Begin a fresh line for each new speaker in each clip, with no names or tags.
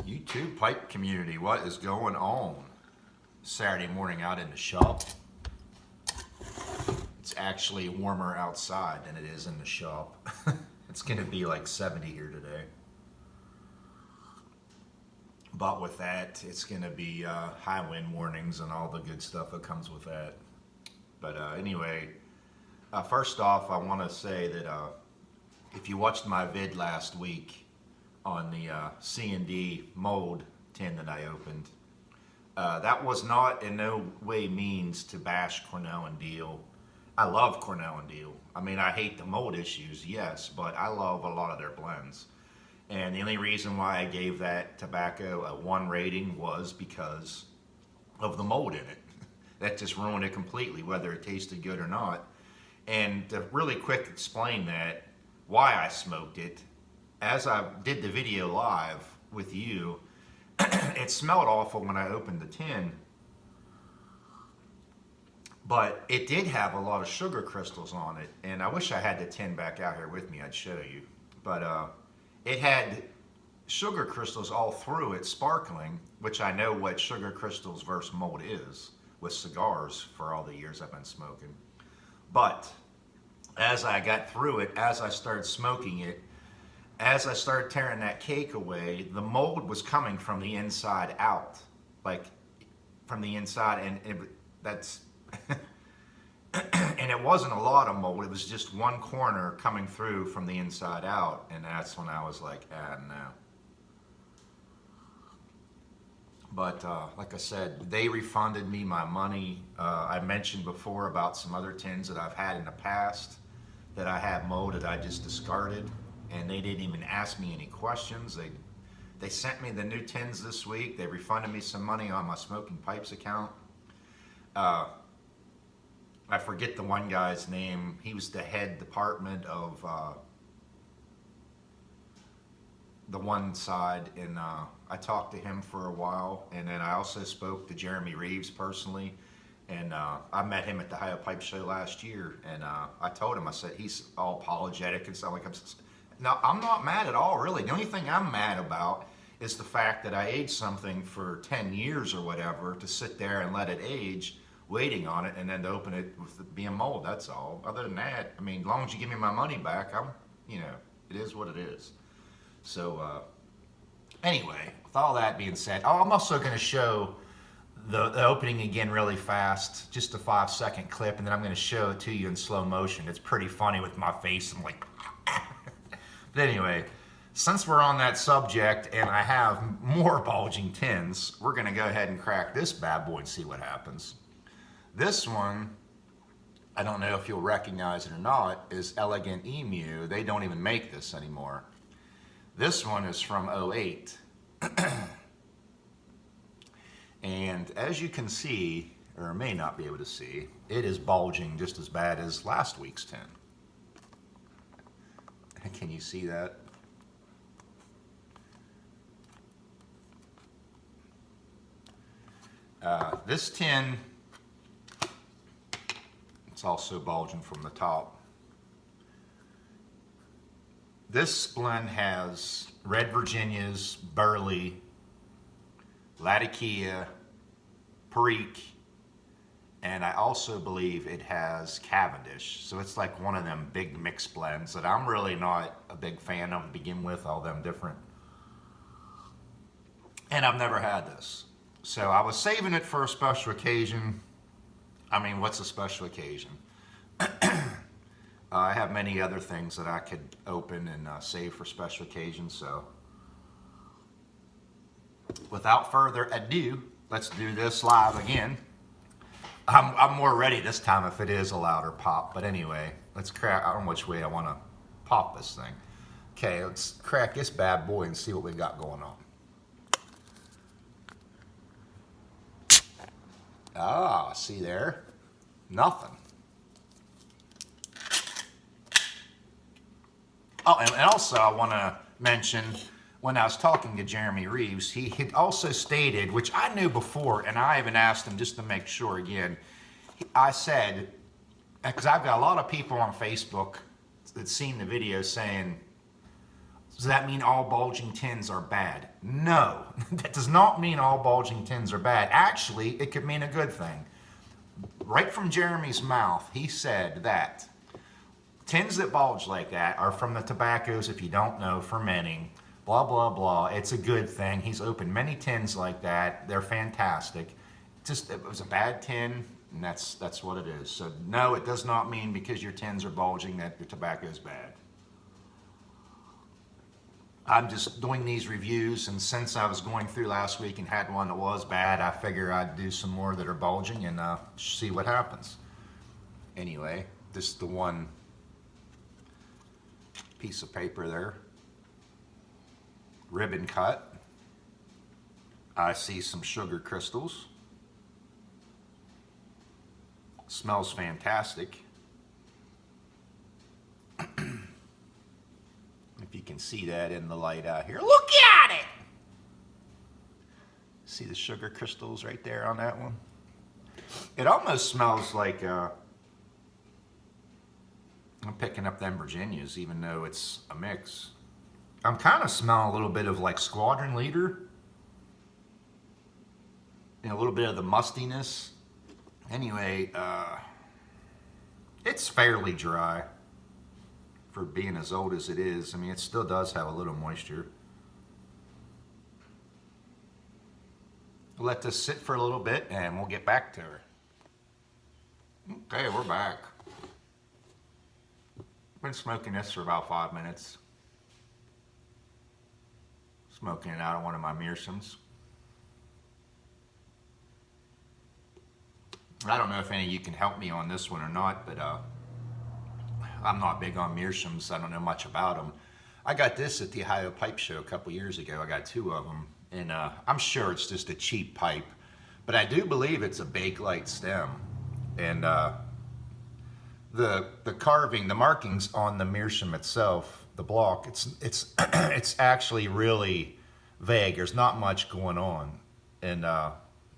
YouTube pipe community, what is going on? Saturday morning out in the shop. It's actually warmer outside than it is in the shop. It's gonna be like 70 here today. But with that, it's gonna be high wind warnings and all the good stuff that comes with that. But anyway, first off, I want to say that if you watched my vid last week on the C&D mold tin that I opened, that was not in no way means to bash Cornell and Diehl. I love Cornell and Diehl. I mean, I hate the mold issues, yes, but I love a lot of their blends. And the only reason why I gave that tobacco a 1 rating was because of the mold in it. That just ruined it completely, whether it tasted good or not. And to really quick explain that, why I smoked it, as I did the video live with you, it smelled awful when I opened the tin, but it did have a lot of sugar crystals on it. And I wish I had the tin back out here with me, I'd show you. But it had sugar crystals all through it, sparkling, which I know what sugar crystals versus mold is with cigars for all the years I've been smoking. But as I got through it, as I started smoking it, as I started tearing that cake away, the mold was coming from the inside out, like from the inside, and that's and it wasn't a lot of mold. It was just one corner coming through from the inside out, and that's when I was like, no. But like I said, they refunded me my money. I mentioned before about some other tins that I've had in the past that I had mold that I just discarded, and they didn't even ask me any questions. They sent me the new tins this week. They refunded me some money on my smoking pipes account. I forget the one guy's name. He was the head department of the one side, and I talked to him for a while, and then I also spoke to Jeremy Reeves personally, and I met him at the Ohio Pipe Show last year, and I told him, I said, he's all apologetic and stuff like that. Now, I'm not mad at all, really. The only thing I'm mad about is the fact that I aged something for 10 years or whatever to sit there and let it age, waiting on it, and then to open it with it being mold, that's all. Other than that, I mean, as long as you give me my money back, it is what it is. So, anyway, with all that being said, I'm also going to show the opening again really fast, just a 5-second clip, and then I'm going to show it to you in slow motion. It's pretty funny with my face. I'm like, but anyway, since we're on that subject and I have more bulging tins, we're going to go ahead and crack this bad boy and see what happens. This one, I don't know if you'll recognize it or not, is Elegant Emu. They don't even make this anymore. This one is from '08. And as you can see, or may not be able to see, it is bulging just as bad as last week's tin. Can you see that? This tin, it's also bulging from the top. This blend has Red Virginias, Burley, Latakia, Perique, and I also believe it has Cavendish. So it's like one of them big mix blends that I'm really not a big fan of to begin with, all them different. And I've never had this. So I was saving it for a special occasion. I mean, what's a special occasion? I have many other things that I could open and save for special occasions, so without further ado, let's do this live again. I'm more ready this time if it is a louder pop, but anyway, let's crack. I don't know which way I want to pop this thing. Okay, let's crack this bad boy and see what we got going on. Ah, see there? Nothing. Oh, and also I want to mention, when I was talking to Jeremy Reeves, he had also stated, which I knew before, and I even asked him just to make sure again, I said, because I've got a lot of people on Facebook that seen the video saying, Does that mean all bulging tins are bad? No, that does not mean all bulging tins are bad. Actually, it could mean a good thing. Right from Jeremy's mouth, he said that tins that bulge like that are from the tobaccos, if you don't know, fermenting, blah, blah, blah. It's a good thing. He's opened many tins like that. They're fantastic. Just, it was a bad tin, and that's what it is. So no, it does not mean because your tins are bulging that your tobacco is bad. I'm just doing these reviews, and since I was going through last week and had one that was bad, I figure I'd do some more that are bulging and see what happens. Anyway, this is the one piece of paper there. Ribbon cut. I see some sugar crystals. Smells fantastic. If you can see that in the light out here. Look at it! See the sugar crystals right there on that one? It almost smells like, I'm picking up them Virginias even though it's a mix. I'm kind of smelling a little bit of like Squadron Leader. And a little bit of the mustiness. Anyway, it's fairly dry for being as old as it is. I mean, it still does have a little moisture. We'll let this sit for a little bit and we'll get back to her. Okay, we're back. Been smoking this for about 5 minutes. Smoking it out of one of my meerschaums. I don't know if any of you can help me on this one or not, but I'm not big on meerschaums. I don't know much about them. I got this at the Ohio Pipe Show a couple years ago. I got 2 of them, and I'm sure it's just a cheap pipe, but I do believe it's a Bakelite stem. And the carving, the markings on the meerschaum itself, the block, it's it's actually really vague. There's not much going on, and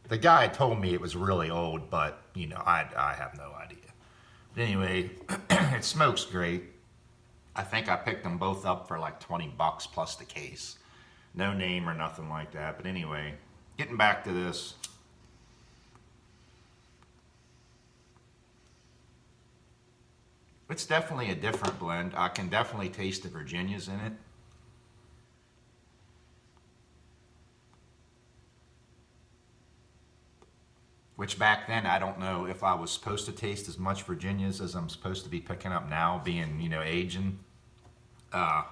the guy told me it was really old, but you know, I have no idea. But anyway, it smokes great. I think I picked them both up for like $20 plus the case. No name or nothing like that. But anyway, getting back to this. It's definitely a different blend. I can definitely taste the Virginias in it. Which back then, I don't know if I was supposed to taste as much Virginias as I'm supposed to be picking up now, being, you know, aging. Let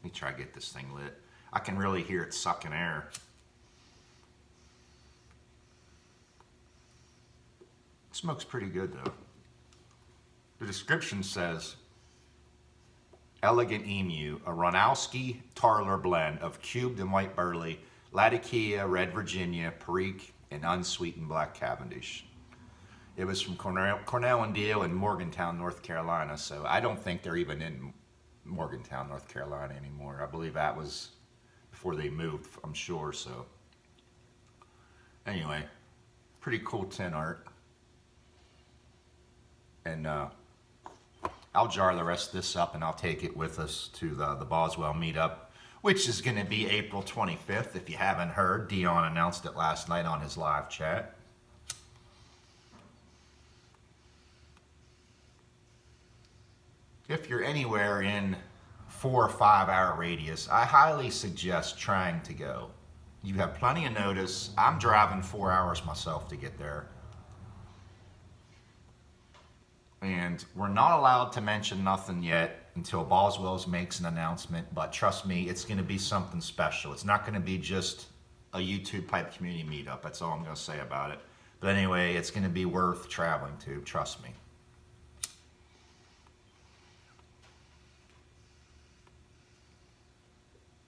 me try to get this thing lit. I can really hear it sucking air. Smoke's pretty good though. The description says, Elegant Emu, a Ronowski Tarler blend of cubed and white burley, Latakia, Red Virginia, Perique, and unsweetened black Cavendish. It was from Cornell and Diehl in Morgantown, North Carolina. So I don't think they're even in Morgantown, North Carolina anymore. I believe that was before they moved, I'm sure. So anyway, pretty cool tin art. And I'll jar the rest of this up and I'll take it with us to the Boswell meetup, which is going to be April 25th. If you haven't heard, Dion announced it last night on his live chat. If you're anywhere in 4 or 5 hour radius, I highly suggest trying to go. You have plenty of notice. I'm driving 4 hours myself to get there. And we're not allowed to mention nothing yet until Boswell's makes an announcement, but trust me, it's going to be something special. It's not going to be just a YouTube pipe community meetup. That's all I'm going to say about it. But anyway, it's going to be worth traveling to, trust me.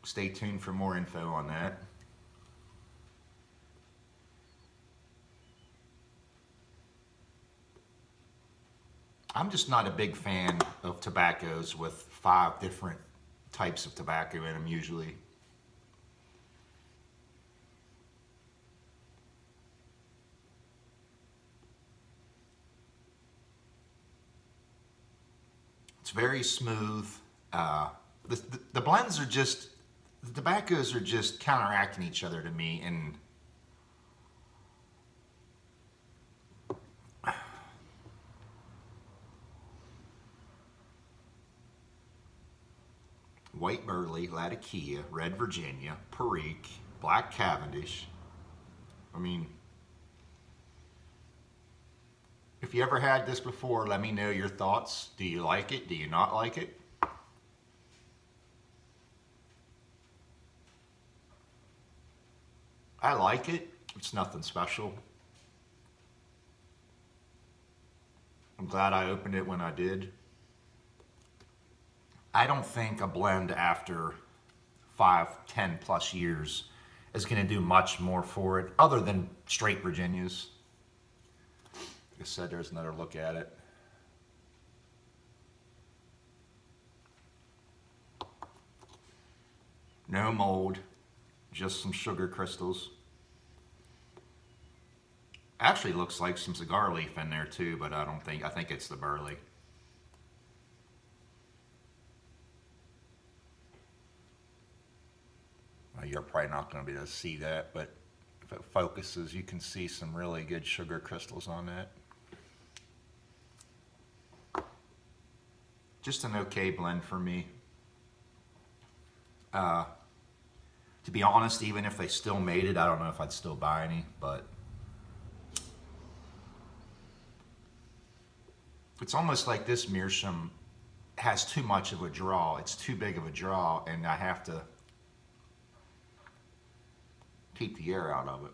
Stay tuned for more info on that. I'm just not a big fan of tobaccos with 5 different types of tobacco in them usually. It's very smooth. The blends are just, the tobaccos are just counteracting each other to me, and white burley, Latakia, red Virginia, Perique, black Cavendish. I mean, if you ever had this before, let me know your thoughts. Do you like it? Do you not like it? I like it. It's nothing special. I'm glad I opened it when I did. I don't think a blend after 5, 10 plus years is going to do much more for it other than straight Virginias. Like I said, there's another look at it. No mold, just some sugar crystals. Actually looks like some cigar leaf in there too, but I think it's the burley. Well, you're probably not going to be able to see that, but if it focuses, you can see some really good sugar crystals on that. Just an okay blend for me. To be honest, even if they still made it, I don't know if I'd still buy any, but it's almost like this meerschaum has too much of a draw. It's too big of a draw, and I have to keep the air out of it.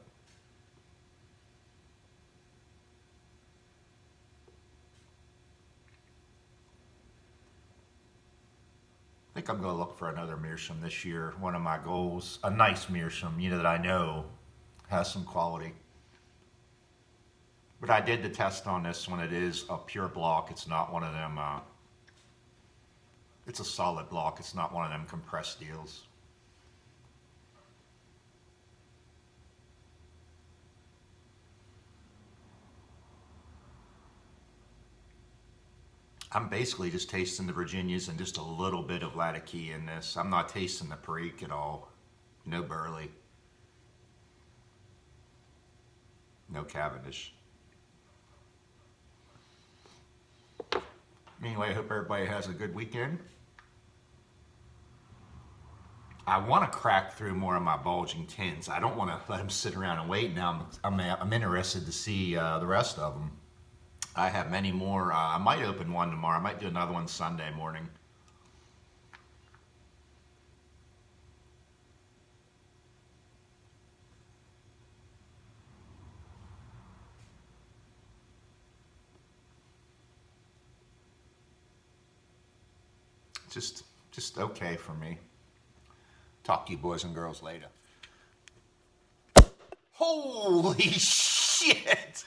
I think I'm going to look for another meerschaum this year. One of my goals, a nice meerschaum, that I know has some quality. But I did the test on this one. It is a pure block. It's not one of them, it's a solid block. It's not one of them compressed deals. I'm basically just tasting the Virginias and just a little bit of Latakia in this. I'm not tasting the Perique at all. No burley. No Cavendish. Anyway, I hope everybody has a good weekend. I want to crack through more of my bulging tins. I don't want to let them sit around and wait. Now I'm interested to see the rest of them. I have many more. I might open one tomorrow. I might do another one Sunday morning. Just okay for me. Talk to you boys and girls later. Holy shit!